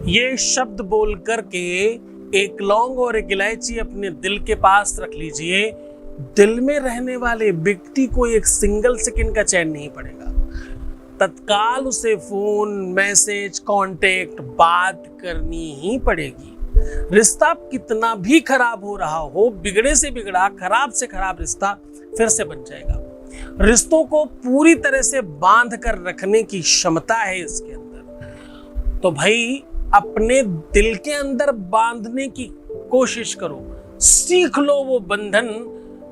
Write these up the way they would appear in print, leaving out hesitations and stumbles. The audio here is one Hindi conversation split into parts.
ये शब्द बोल करके एक लौंग और एक इलायची अपने दिल के पास रख लीजिए। दिल में रहने वाले व्यक्ति को एक सिंगल सेकंड का चैन नहीं पड़ेगा। तत्काल उसे फोन, मैसेज, कांटेक्ट, बात करनी ही पड़ेगी। रिश्ता कितना भी खराब हो रहा हो, बिगड़े से बिगड़ा, खराब से खराब रिश्ता फिर से बन जाएगा। रिश्तों को पूरी तरह से बांध कर रखने की क्षमता है इसके अंदर। तो भाई अपने दिल के अंदर बांधने की कोशिश करो, सीख लो वो बंधन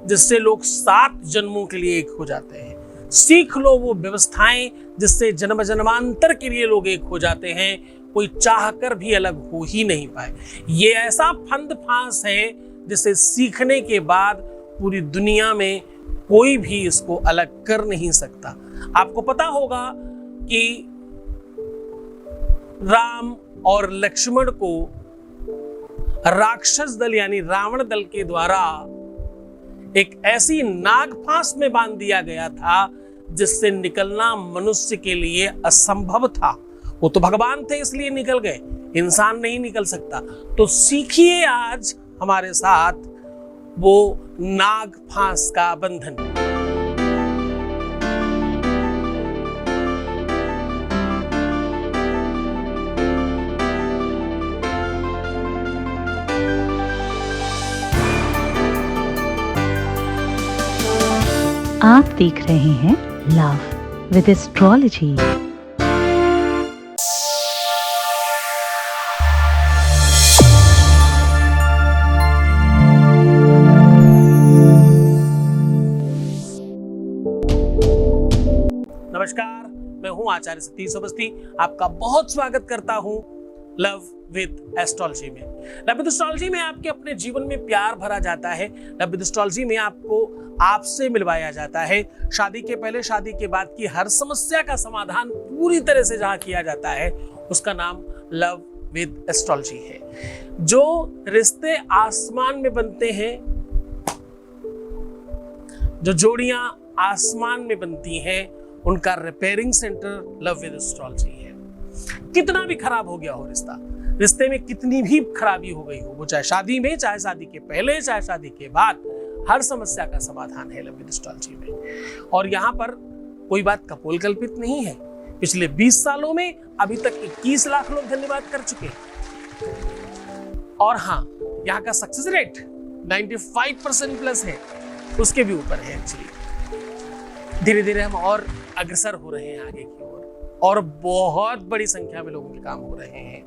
जिससे लोग 7 जन्मों के लिए एक हो जाते हैं। सीख लो वो व्यवस्थाएं जिससे जन्म जन्मांतर के लिए लोग एक हो जाते हैं, कोई चाह कर भी अलग हो ही नहीं पाए। ये ऐसा फंद फांस है जिसे सीखने के बाद पूरी दुनिया में कोई भी इसको अलग कर नहीं सकता। आपको पता होगा कि राम और लक्ष्मण को राक्षस दल यानी रावण दल के द्वारा एक ऐसी नाग फांस में बांध दिया गया था जिससे निकलना मनुष्य के लिए असंभव था। वो तो भगवान थे इसलिए निकल गए, इंसान नहीं निकल सकता। तो सीखिए आज हमारे साथ वो नाग फांस का बंधन। आप देख रहे हैं लव विद एस्ट्रोलॉजी। नमस्कार, मैं हूं आचार्य सतीश अवस्थी। आपका बहुत स्वागत करता हूं लव विद एस्ट्रोलॉजी में। लव विद एस्ट्रोलॉजी में आपके अपने जीवन में प्यार भरा जाता है। लव विद एस्ट्रोलॉजी में आपको आपसे मिलवाया जाता है। शादी के पहले, शादी के बाद की हर समस्या का समाधान पूरी तरह से जहां किया जाता है उसका नाम लव विद एस्ट्रोलॉजी है। जो रिश्ते आसमान में बनते हैं, जो जोड़ियां आसमान में बनती हैं, उनका repairing centre love with astrology है। कितना भी खराब हो गया हो रिश्ता, रिश्ते में कितनी भी खराबी हो गई हो, वो चाहे शादी में, चाहे शादी के पहले, चाहे शादी के बाद, हर समस्या का समाधान है लव विद एस्ट्रोलॉजी में। और यहाँ पर कोई बात कपोल कल्पित नहीं है। पिछले 20 सालों में अभी तक 21 लाख लोग धन्यवाद कर चुके हैं। और हाँ, यहाँ का सक्सेस रेट 95% प्लस है, उसके भी ऊपर है एक्चुअली। धीरे धीरे हम और अग्रसर हो रहे हैं आगे की ओर, और बहुत बड़ी संख्या में लोगों के काम हो रहे हैं।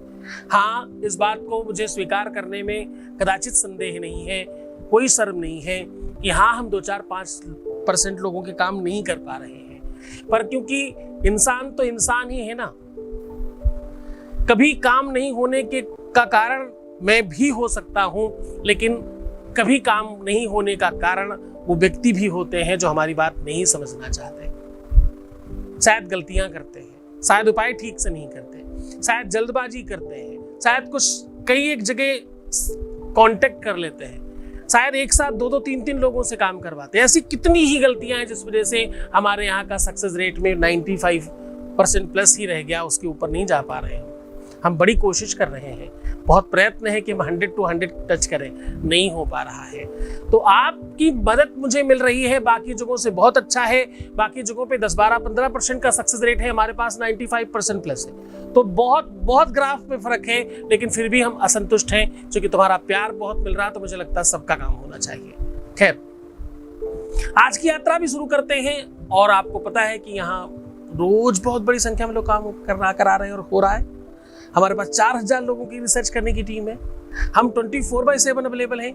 हाँ, इस बात को मुझे स्वीकार करने में कदाचित संदेह नहीं है, कोई शर्म नहीं है कि हाँ, हम 2-4-5% लोगों के काम नहीं कर पा रहे हैं। पर क्योंकि इंसान तो इंसान ही है ना, कभी काम नहीं होने का कारण मैं भी हो सकता हूं, लेकिन कभी काम नहीं होने का कारण वो व्यक्ति भी होते हैं जो हमारी बात नहीं समझना चाहते। शायद गलतियां करते हैं, शायद उपाय ठीक से नहीं करते, शायद जल्दबाजी करते हैं, शायद कुछ कई एक जगह कांटेक्ट कर लेते हैं, शायद एक साथ 2-2, 3-3 लोगों से काम करवाते हैं। ऐसी कितनी ही गलतियां हैं जिस वजह से हमारे यहाँ का सक्सेस रेट में 95% प्लस ही रह गया, उसके ऊपर नहीं जा पा रहे हैं। हम बड़ी कोशिश कर रहे हैं, बहुत प्रयत्न है कि हम 100 to 100 टच करें, नहीं हो पा रहा है। तो आपकी मदद मुझे मिल रही है, बाकी जगहों से बहुत अच्छा है। बाकी जगहों पे 10-12-15% का सक्सेस रेट है, हमारे पास 95% प्लस है। तो बहुत बहुत ग्राफ में फर्क है, लेकिन फिर भी हम असंतुष्ट हैं क्योंकि तुम्हारा प्यार बहुत मिल रहा है। तो मुझे लगता है सबका काम होना चाहिए। खैर, आज की यात्रा भी शुरू करते हैं। और आपको पता है कि यहाँ रोज बहुत बड़ी संख्या में लोग काम करा रहे हैं और हो रहा है। हमारे पास 4000 लोगों की रिसर्च करने की टीम है। हम 24/7 अवेलेबल हैं।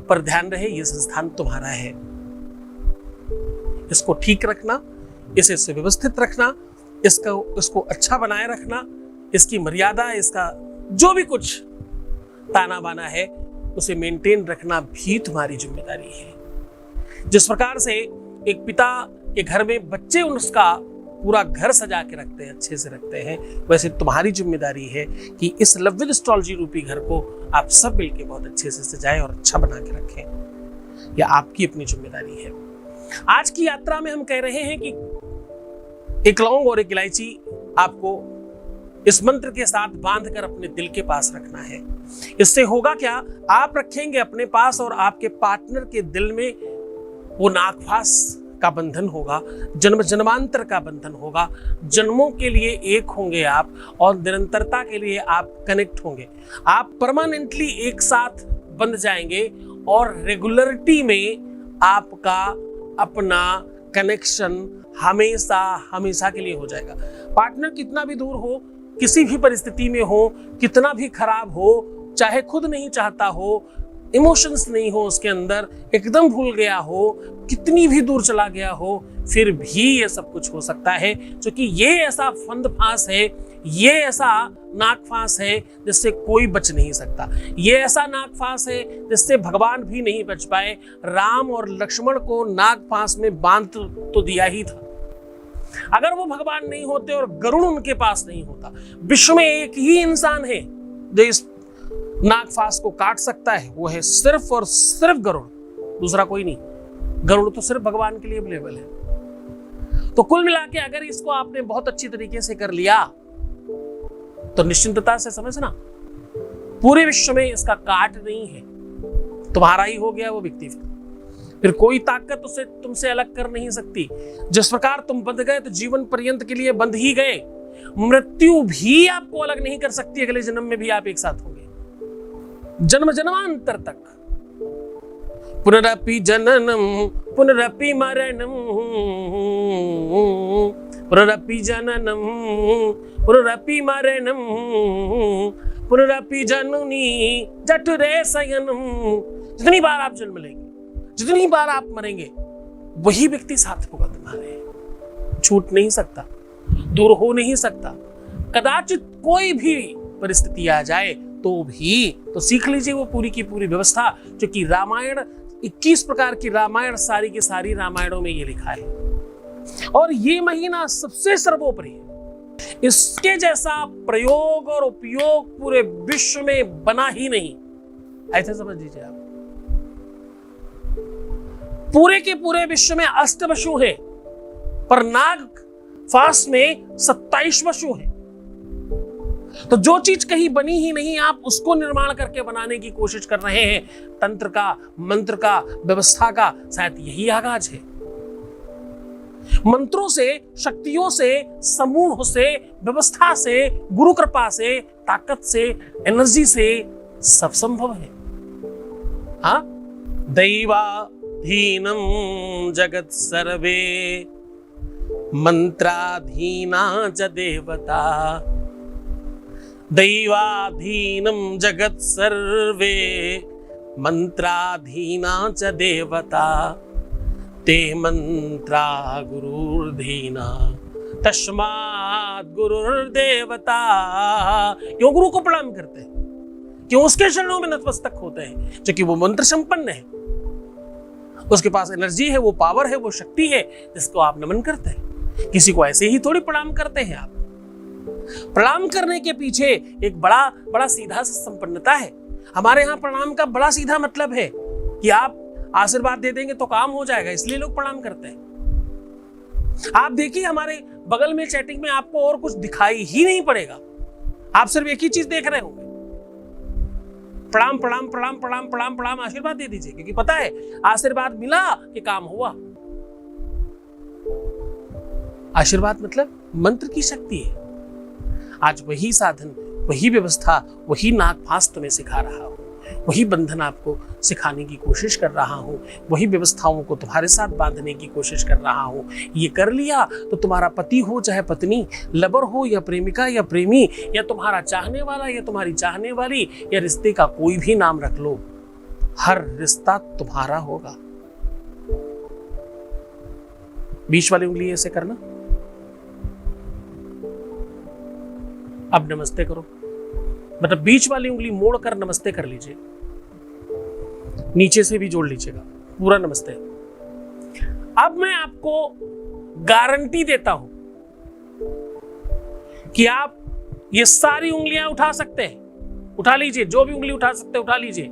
पर ध्यान रहे, ये संस्थान तुम्हारा है। इसको ठीक रखना, इसे सुव्यवस्थित रखना, इसको अच्छा बनाए रखना, इसकी मर्यादा, इसका जो भी कुछ ताना बाना है उसे मेंटेन रखना भी तुम्हारी जिम्मेदारी है। जिस प्रकार से एक पिता के घर में बच्चे उसका पूरा घर सजा के रखते हैं, अच्छे से रखते हैं, वैसे तुम्हारी जिम्मेदारी है कि इस लव विद एस्ट्रोलॉजी रूपी घर को आप सब मिलकर बहुत अच्छे से सजाएं और अच्छा बना के रखें। यह आपकी अपनी जिम्मेदारी है। आज की यात्रा में हम कह रहे हैं कि एक लौंग और एक इलायची आपको इस मंत्र के साथ बांधकर अपने दिल के पास रखना है। इससे होगा क्या, आप रखेंगे अपने पास और आपके पार्टनर के दिल में वो नागफास का बंधन होगा, जन्म जन्मांतर का बंधन होगा। जन्मों के लिए एक होंगे आप और निरंतरता के लिए आप कनेक्ट होंगे। आप परमानेंटली एक साथ बंध जाएंगे और रेगुलरिटी में आपका अपना कनेक्शन हमेशा हमेशा के लिए हो जाएगा। पार्टनर कितना भी दूर हो, किसी भी परिस्थिति में हो, कितना भी खराब हो, चाहे खुद नहीं चाहता हो, इमोशंस नहीं हो उसके अंदर, एकदम भूल गया हो, कितनी भी दूर चला गया हो, फिर भी ये सब कुछ हो सकता है, क्योंकि ये ऐसा फंद फांस है, ये ऐसा नागफांस है जिससे कोई बच नहीं सकता। ये ऐसा नागफांस है जिससे भगवान भी नहीं बच पाए। राम और लक्ष्मण को नागफांस में बांध तो दिया ही था। अगर वो भगवान नहीं होते और गरुड़ उनके पास नहीं होता, विश्व में एक ही इंसान है जो इस नागफांस को काट सकता है, वो है सिर्फ और सिर्फ गरुड़, दूसरा कोई नहीं। गरुड़ तो सिर्फ भगवान के लिए अवेलेबल है। तो कुल मिला के अगर इसको आपने बहुत अच्छी तरीके से कर लिया तो निश्चिंतता से समझना, पूरे विश्व में इसका काट नहीं है, तुम्हारा ही हो गया वो व्यक्ति। फिर कोई ताकत उसे तुमसे अलग कर नहीं सकती। जिस प्रकार तुम बंध गए तो जीवन पर्यंत के लिए बंध ही गए, मृत्यु भी आपको अलग नहीं कर सकती। अगले जन्म में भी आप एक साथ होंगे, जन्म जन्मांतर तक। पुनरपि जननम पुनरपि मरणम, पुनरपि जननम पुनरपि मरणम, पुनरपि जननी जठरे शयनम। जितनी बार आप जन्म लेंगे, जितनी बार आप मरेंगे, वही व्यक्ति साथ होगा तुम्हारे। छूट नहीं सकता, दूर हो नहीं सकता। कदाचित कोई भी परिस्थिति आ जाए तो भी तो सीख लीजिए वो पूरी की पूरी व्यवस्था, क्योंकि रामायण 21 प्रकार की रामायण सारी की सारी रामायणों में ये लिखा है। और ये महीना सबसे सर्वोपरि है। इसके जैसा प्रयोग और उपयोग पूरे विश्व में बना ही नहीं, ऐसे समझ लीजिए आप। पूरे के पूरे विश्व में अष्टवसु हैं, पर नाग फांस में 27 वसु हैं। तो जो चीज कहीं बनी ही नहीं, आप उसको निर्माण करके बनाने की कोशिश कर रहे हैं। तंत्र का, मंत्र का, व्यवस्था का शायद यही आगाज है। मंत्रों से, शक्तियों से, समूह से, व्यवस्था से, गुरु कृपा से, ताकत से, एनर्जी से सब संभव है। हाँ, दैवाधीनम जगत सर्वे मंत्राधीना च देवता। दैवाधीनम जगत सर्वे मंत्राधीना च देवता। ते मंत्रा गुरुर्धीना तस्मात् गुरुर्देवता। क्यों गुरु को प्रणाम करते हैं? क्यों उसके चरणों में नतमस्तक होते हैं? क्योंकि वो मंत्र संपन्न है, उसके पास एनर्जी है, वो पावर है, वो शक्ति है जिसको आप नमन करते हैं। किसी को ऐसे ही थोड़ी प्रणाम करते हैं आप। प्रणाम करने के पीछे एक बड़ा सीधा सा संपन्नता है। हमारे यहाँ प्रणाम का बड़ा सीधा मतलब है कि आप आशीर्वाद दे देंगे तो काम हो जाएगा, इसलिए लोग प्रणाम करते हैं। आप देखिए हमारे बगल में चैटिंग में आपको और कुछ दिखाई ही नहीं पड़ेगा, आप सिर्फ एक ही चीज देख रहे होंगे, प्रणाम प्रणाम प्रणाम प्रणाम प्रणाम प्रणाम, आशीर्वाद दे दीजिए, क्योंकि पता है आशीर्वाद मिला कि काम हुआ। आशीर्वाद मतलब मंत्र की शक्ति है। आज वही साधन, वही व्यवस्था, वही नागफांस तुम्हें सिखा रहा हूं, वही बंधन आपको सिखाने की कोशिश कर रहा हूं, वही व्यवस्थाओं को तुम्हारे साथ बांधने की कोशिश कर रहा हूं। ये कर लिया तो तुम्हारा पति हो चाहे पत्नी, लवर हो या प्रेमिका या प्रेमी, या तुम्हारा चाहने वाला या तुम्हारी चाहने वाली, या रिश्ते का कोई भी नाम रख लो, हर रिश्ता तुम्हारा होगा। बीच वाली उंगली ऐसे करना, अब नमस्ते करो, मतलब बीच वाली उंगली मोड़कर नमस्ते कर लीजिए, नीचे से भी जोड़ लीजिएगा, पूरा नमस्ते। अब मैं आपको गारंटी देता हूं कि आप ये सारी उंगलियां उठा सकते हैं, उठा लीजिए, जो भी उंगली उठा सकते हैं उठा लीजिए,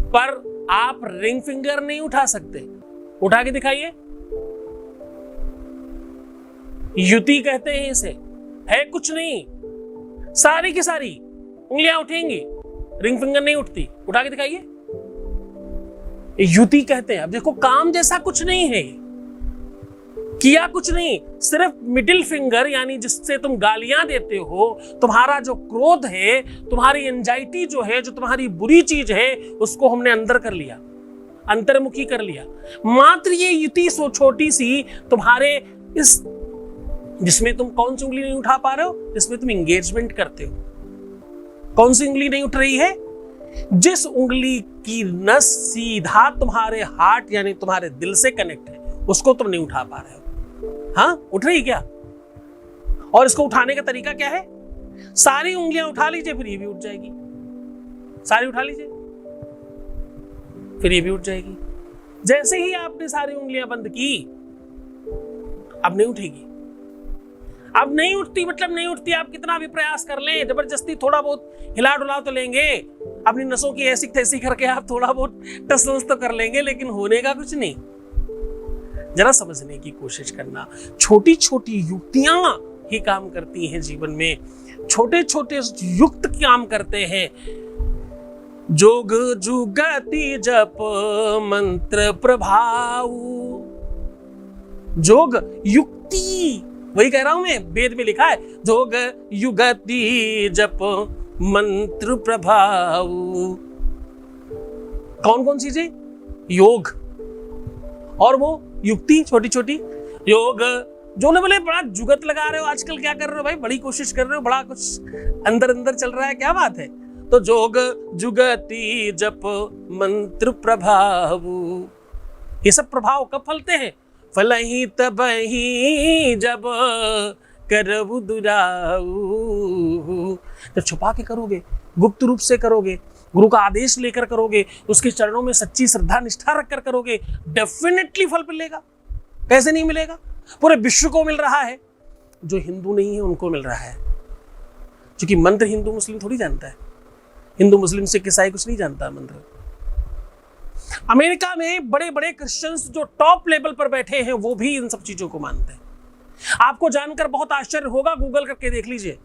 पर आप रिंग फिंगर नहीं उठा सकते। उठा के दिखाइए, युति कहते हैं इसे, है कुछ नहीं, सारी की सारी उंगलियां उठेंगी, रिंग फिंगर नहीं उठती। उठा के दिखाइए। युति कहते हैं। अब देखो, काम जैसा कुछ नहीं है, किया कुछ नहीं, सिर्फ मिडिल फिंगर यानी जिससे तुम गालियां देते हो, तुम्हारा जो क्रोध है, तुम्हारी एंजाइटी जो है, जो तुम्हारी बुरी चीज है, उसको हमने अंदर कर लिया, अंतर्मुखी कर लिया। मात्र ये युति सो छोटी सी तुम्हारे इस, जिसमें तुम कौन सी उंगली नहीं उठा पा रहे हो, जिसमें तुम एंगेजमेंट करते हो। कौन सी उंगली नहीं उठ रही है? जिस उंगली की नस सीधा तुम्हारे हार्ट यानी तुम्हारे दिल से कनेक्ट है, उसको तुम नहीं उठा पा रहे हो। हाँ, उठ रही क्या? और इसको उठाने का तरीका क्या है? सारी उंगलियां उठा लीजिए, फिर ये भी उठ जाएगी। सारी उठा लीजिए, फिर ये भी उठ जाएगी। जैसे ही आपने सारी उंगलियां बंद की, अब नहीं उठेगी। अब नहीं उठती मतलब नहीं उठती। आप कितना भी प्रयास कर लें, जबरदस्ती थोड़ा बहुत हिला डुला तो लेंगे, अपनी नसों की ऐसी तैसी करके आप थोड़ा बहुत टस तो कर लेंगे, लेकिन होने का कुछ नहीं। जरा समझने की कोशिश करना। छोटी छोटी युक्तियां ही काम करती हैं जीवन में, छोटे छोटे युक्त काम करते हैं। जोग जुगति जप मंत्र प्रभाव, जोग युक्ति, वही कह रहा हूं मैं, वेद में लिखा है, जोग युगति जप मंत्र प्रभाव। कौन कौन चीजें? योग और वो युक्ति छोटी छोटी। योग जो ने बोले बड़ा जुगत लगा रहे हो आजकल, क्या कर रहे हो भाई? बड़ी कोशिश कर रहे हो, बड़ा कुछ अंदर अंदर चल रहा है, क्या बात है? तो जोग जुगति जप मंत्र प्रभाव, ये सब प्रभाव कब फलते हैं? फलहि तबहि जब करबु दुराऊ। जब छुपा के करोगे, गुप्त रूप से करोगे, गुरु का आदेश लेकर करोगे, उसके चरणों में सच्ची श्रद्धा निष्ठा रखकर करोगे, डेफिनेटली फल मिलेगा। कैसे नहीं मिलेगा? पूरे विश्व को मिल रहा है, जो हिंदू नहीं है उनको मिल रहा है। क्योंकि मंत्र हिंदू मुस्लिम थोड़ी जानता है, हिंदू मुस्लिम सिख ईसाई कुछ नहीं जानता मंत्र। अमेरिका में बड़े बड़े क्रिश्चियंस जो टॉप लेवल पर बैठे हैं, वो भी इन सब चीजों को मानते हैं। आपको जानकर बहुत आश्चर्य होगा, गूगल करके देख लीजिए।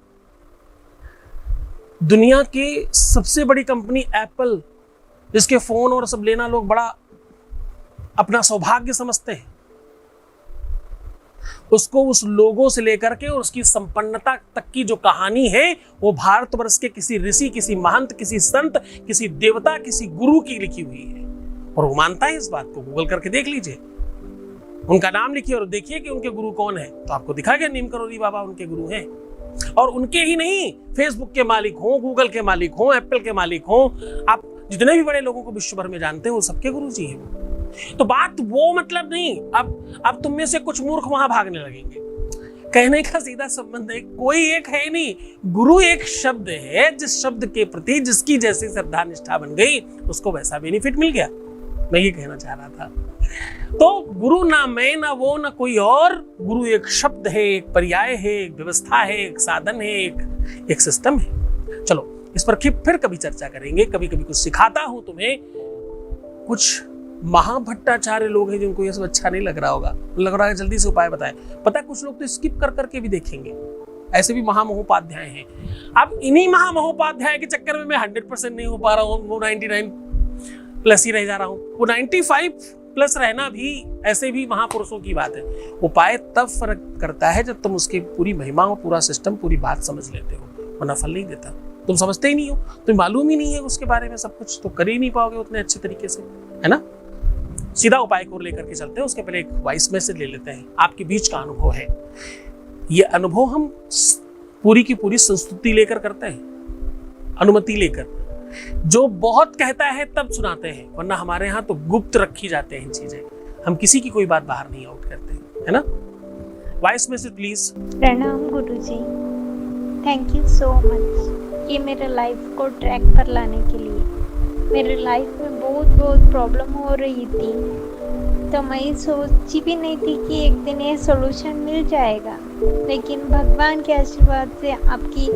दुनिया की सबसे बड़ी कंपनी एप्पल, जिसके फोन और सब लेना लोग बड़ा अपना सौभाग्य समझते हैं, उसको उस लोगो से लेकर के और उसकी संपन्नता तक की जो कहानी है, वो भारतवर्ष के किसी ऋषि, किसी महंत, किसी संत, किसी देवता, किसी गुरु की लिखी हुई है। और वो मानता है इस बात को। गूगल करके देख लीजिए, उनका नाम लिखिए और देखिए कि उनके गुरु कौन है, तो आपको दिखा गया नीम करोली बाबा उनके गुरु हैं। और उनके ही नहीं, फेसबुक के मालिक हों, गूगल के मालिक हों, एप्पल के मालिक हों, आप जितने भी बड़े लोगों को विश्व भर में जानते हैं, वो सबके गुरु जी हैं। तो बात वो मतलब नहीं, अब तुम में से कुछ मूर्ख वहां भागने लगेंगे। कहने का सीधा संबंध है, कोई एक है नहीं, गुरु एक शब्द है, जिस शब्द के प्रति जिसकी जैसी श्रद्धा निष्ठा बन गई, उसको वैसा बेनिफिट मिल गया। मैं ये कहना चाह रहा था। तो गुरु ना मैं, ना वो, ना कोई और। गुरु एक शब्द है, एक पर्याय है, एक व्यवस्था है, एक साधन है, एक सिस्टम है। चलो इस पर फिर कभी चर्चा करेंगे। कभी कभी कुछ सिखाता हूं तुम्हें। कुछ महाभट्टाचार्य लोग हैं जिनको ये सब अच्छा नहीं लग रहा होगा, लग रहा है जल्दी से उपाय बताएं। पता है कुछ लोग तो स्किप कर करके भी देखेंगे, ऐसे भी महामहोपाध्याय हैं। अब इन्हीं महामहोपाध्याय के चक्कर में मैं 100% नहीं हो पा रहा हूँ, वो 99 प्लस ही रह जा रहा हूँ। वो 95 प्लस रहना भी ऐसे भी महापुरुषों की बात है। उपाय तब फर्क करता है जब तुम उसकी पूरी महिमा और पूरा सिस्टम, पूरी बात समझ लेते हो, वरना फल नहीं देता। तुम समझते ही नहीं हो, तुम्हें मालूम ही नहीं है उसके बारे में सब कुछ, तो कर ही नहीं पाओगे उतने अच्छे तरीके से, है ना। सीधा उपाय को लेकर के चलते हैं। उसके पहले एक वॉइस मैसेज ले लेते हैं। आपके बीच का अनुभव है, ये अनुभव हम पूरी की पूरी संस्तुति लेकर करते हैं, अनुमति लेकर। जो बहुत कहता है तब सुनाते हैं, वरना हमारे यहाँ तो गुप्त रखी जाते हैं चीजें। हम किसी की कोई बात बाहर नहीं आउट करते, है ना। Voice message please. प्रणाम गुरुजी, थैंक यू सो मच कि मेरे लाइफ को ट्रैक पर लाने के लिए। मेरे लाइफ में बहुत प्रॉब्लम हो रही थी, तो मैं सोची भी नहीं थी कि एक दिन ये सॉल्यूशन मिल जाएगा। लेकिन भगवान के आशीर्वाद से आपकी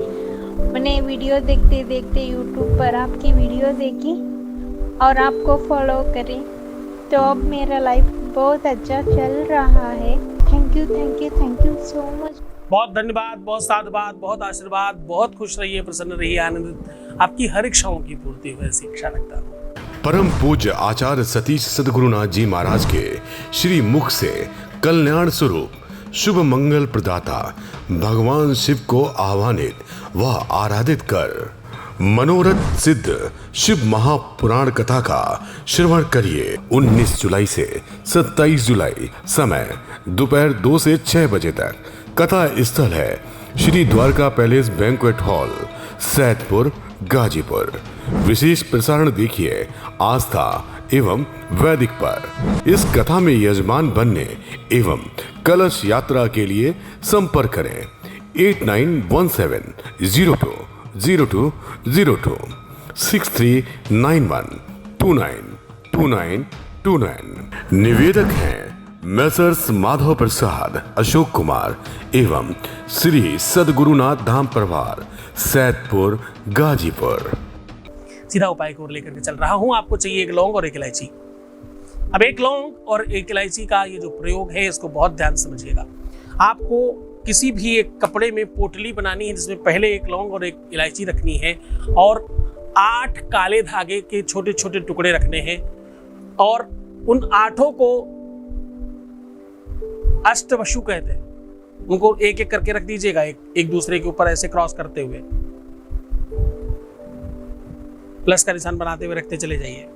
मैंने वीडियो देखते देखते यूट्यूब पर आपकी वीडियो देखी और आपको फॉलो करी, तो अब मेरा लाइफ बहुत अच्छा चल रहा है। थैंक यू सो मच बहुत धन्यवाद, बहुत साधुवाद, बहुत आशीर्वाद, बहुत खुश रहिए, प्रसन्न रहिए, आनंदित, आपकी हर इच्छाओं की पूर्ति हो ऐसी इच्छा रखता हूँ। परम पूज्य आचार्य सतीश सद्गुरुनाथ जी महाराज के श्री मुख से कल्याण स्वरूप शुभ मंगल प्रदाता भगवान शिव को आह्वानित व आराधित कर मनोरथ सिद्ध शिव महापुराण कथा का श्रवण करिए। 19 जुलाई से 27 जुलाई, समय दोपहर 2 से 6 बजे तक। कथा स्थल है Shri Dwarka palace banquet hall, Saidpur, Ghazipur. विशेष प्रसारण देखिए आस्था एवं वैदिक पर। इस कथा में यजमान बनने एवं कलश यात्रा के लिए संपर्क करें 8917020202 6391292929। निवेदक हैं मैसर्स माधव प्रसाद, अशोक कुमार एवं श्री सद्गुरुनाथ धाम प्रभार, सैदपुर, गाजीपुर। सीधा उपाय को लेकर के चल रहा हूं। आपको चाहिए एक लौंग और एक इलायची। अब एक लौंग और एक इलायची का ये जो प्रयोग है इसको बहुत ध्यान से समझिएगा। आपको किसी भी एक कपड़े में पोटली बनानी है जिसमें पहले एक लौंग और एक इलायची रखनी है और 8 काले धागे के छोटे छोटे टुकड़े रखने हैं और उन 8 को अष्टवसु कहते हैं। उनको एक एक करके रख दीजिएगा, एक दूसरे के ऊपर ऐसे क्रॉस करते हुए, प्लस का निशान बनाते हुए रखते चले जाइए।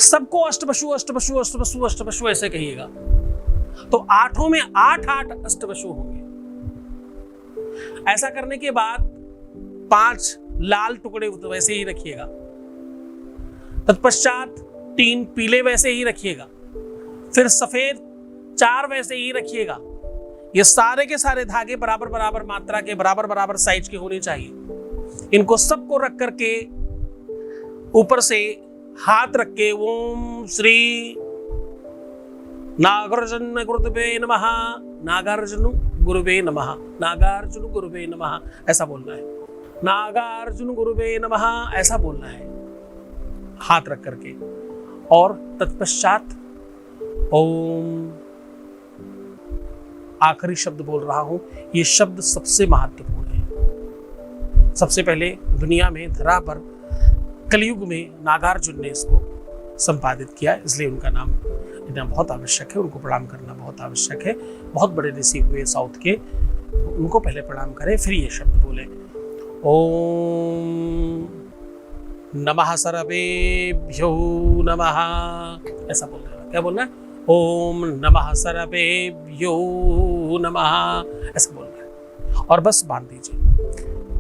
सबको अष्टवसु अष्टवसु अष्टवसु अष्टवसु ऐसे कहिएगा। तो 8 में 8 अष्टवसु होंगे। ऐसा करने के बाद 5 लाल टुकड़े वैसे ही रखिएगा। तत्पश्चात 3 पीले वैसे ही रखिएगा। फिर सफेद 4 वैसे ही रखिएगा। ये सारे के सारे धागे बराबर बराबर मात्रा के, बराबर बराबर साइज के होने चाहिए। इनको सबको रख करके ऊपर से हाथ रख के ओम श्री नागार्जुन गुरुवे नमः, नागार्जुन गुरुवे नमः, नागार्जुन गुरुवे नमः ऐसा बोलना है। नागार्जुन गुरुवे नमः ऐसा बोलना है हाथ रख करके। और तत्पश्चात ओम, आखिरी शब्द बोल रहा हूं। ये शब्द सबसे महत्वपूर्ण है। सबसे पहले दुनिया में धरा पर कलयुग में नागार्जुन ने इसको संपादित किया, इसलिए उनका नाम लेना बहुत आवश्यक है। उनको प्रणाम करना बहुत आवश्यक है। बहुत बड़े ऋषि हुए साउथ के, उनको पहले प्रणाम करें फिर ये शब्द बोले। ओम नमः सर्वेभ्यो नमः ऐसा बोल रहे हैं। क्या बोलना है? ओम नमः सर्वेभ्यो नमः ऐसा बोलना है। और बस बांध दीजिए।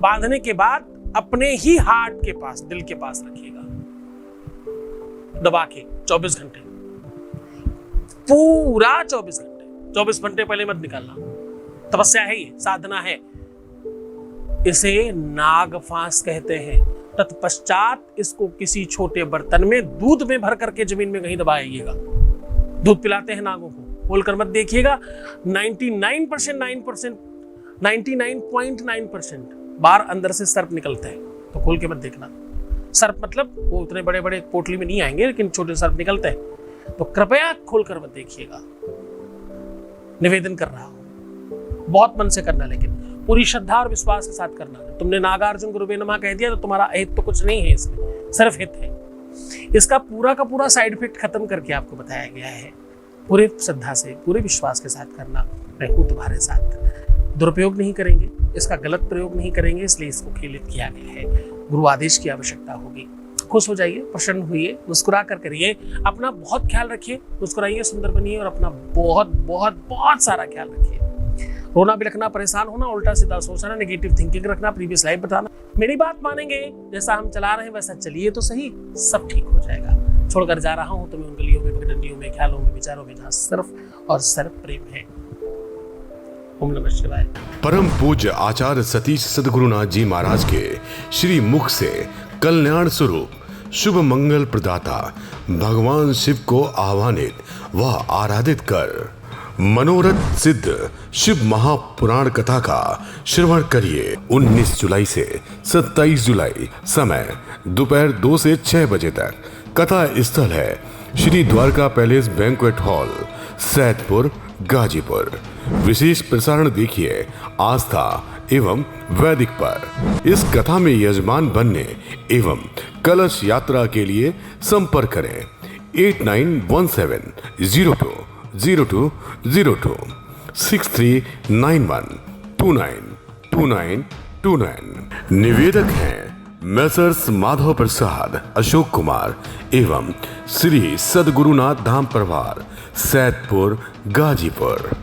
बांधने के बाद अपने ही हार्ट के पास, दिल के पास रखिएगा दबा के 24 घंटे, पूरा 24 घंटे। 24 घंटे पहले मत निकालना। तपस्या है, ये साधना है। इसे नागफांस कहते हैं। तत्पश्चात इसको किसी छोटे बर्तन में दूध में भर करके जमीन में कहीं दबाइएगा। दूध पिलाते हैं नागों को, खोलकर मत देखिएगा। 99.9% बाहर अंदर से सर्प निकलते हैं, तो खोल के मत देखना। सर्प मतलब वो उतने बड़े बड़े पोटली में नहीं आएंगे, लेकिन छोटे सर्प निकलते हैं, तो कृपया खोलकर मत देखिएगा। निवेदन कर रहा हूं, बहुत मन से करना, लेकिन पूरी श्रद्धा और विश्वास के साथ करना। तुमने नागार्जुन गुरुवे नमः कह दिया तो तुम्हारा हित तो कुछ नहीं है, इसमें सिर्फ हित है। इसका पूरा का पूरा साइड इफेक्ट खत्म करके आपको बताया गया है। पूरे श्रद्धा से, पूरे विश्वास के साथ करना। मैं हूं तुम्हारे साथ। दुरुपयोग नहीं करेंगे, इसका गलत प्रयोग नहीं करेंगे, इसलिए इसको खेलित किया गया है। गुरु आदेश की आवश्यकता होगी। खुश हो जाइए, प्रसन्न होइए, मुस्कुरा कर करिए। अपना बहुत ख्याल रखिए, मुस्कुराइए, सुंदर बनिए और अपना बहुत बहुत बहुत सारा ख्याल रखिए। रोना बिलखना, परेशान होना, उल्टा सीधा सोचना, नेगेटिव थिंकिंग रखना, प्रीवियस लाइफ बताना, मेरी बात मानेंगे, जैसा हम चला रहे हैं वैसा चलिए तो सही, सब ठीक हो जाएगा। छोड़कर जा रहा हूं तुम्हें उन गलियों में, पगडंडियों में, ख्यालों में, विचारों में, जहां सिर्फ और सिर्फ प्रेम है। ओम नमः शिवाय। परम पूज्य आचार्य सतीश सद्गुरुनाथ जी महाराज के श्री मुख से कल्याण स्वरूप शुभ मंगल प्रदाता भगवान शिव को आह्वानित व आराधित कर मनोरथ सिद्ध शिव महापुराण कथा का श्रवण करिए। 19 जुलाई से 27 जुलाई, समय दोपहर 2 से 6 बजे तक। कथा स्थल है Shri Dwarka palace banquet hall, Saidpur, Ghazipur. विशेष प्रसारण देखिए आस्था एवं वैदिक पर। इस कथा में यजमान बनने एवं कलश यात्रा के लिए संपर्क करें 8917020202 6391292929। निवेदक हैं मैसर्स माधव प्रसाद, अशोक कुमार एवं श्री सद्गुरुनाथ धाम परिवार, सैदपुर, गाजीपुर।